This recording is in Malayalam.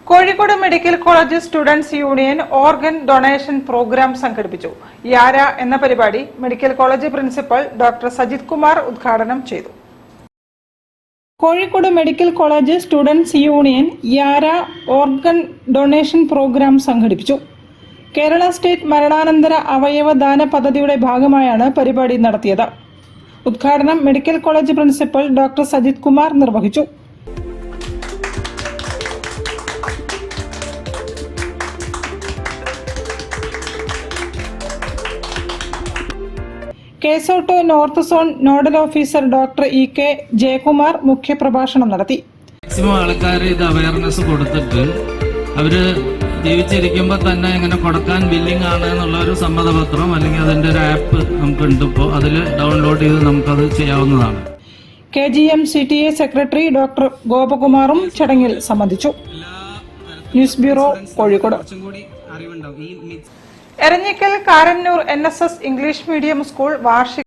Kozhikode medical college students union organ donation programme സംഘടിപ്പിച്ചു. യാര എന്ന പരിപാടി medical college principal doctor Sajith Kumar ഉദ്ഘാടനം ചെയ്തു. Kozhikode medical college students union യാര ഓർഗൻ ഡൊണേഷൻ പ്രോഗ്രാം സംഘടിപ്പിച്ചു. കേരള സ്റ്റേറ്റ് മരണാനന്തര അവയവദാന പദ്ധതിയുടെ ഭാഗമായാണ് പരിപാടി നടത്തിയത്. ഉദ്ഘാടനം medical college principal doctor Sajith Kumar നിർവഹിച്ചു. കേസോട്ടോ north zone nodal officer doctor E K Jayakumar മുഖ്യപ്രഭാഷണം നടത്തി. മാക്സിമം ആൾക്കാർ ഇത് അവയർനെസ് കൊടുത്തിട്ട് അവര് ജീവിച്ചിരിക്കുമ്പോൾ തന്നെ ഇങ്ങനെ കൊടുക്കാൻ വില്ലിംഗ് ആണ് എന്നുള്ള ഒരു സമ്മതപത്രം അല്ലെങ്കിൽ അതിന്റെ ഒരു ആപ്പ് നമുക്കുണ്ട്. ഇപ്പോൾ അതിൽ ഡൗൺലോഡ് ചെയ്ത് നമുക്കത് ചെയ്യാവുന്നതാണ്. KGM-CTA സെക്രട്ടറി ഡോക്ടർ ഗോപകുമാറും ചടങ്ങിൽ സംബന്ധിച്ചു. News bureau, Kozhikode. Eranhikkal Karannur NSS English medium school വാർഷിക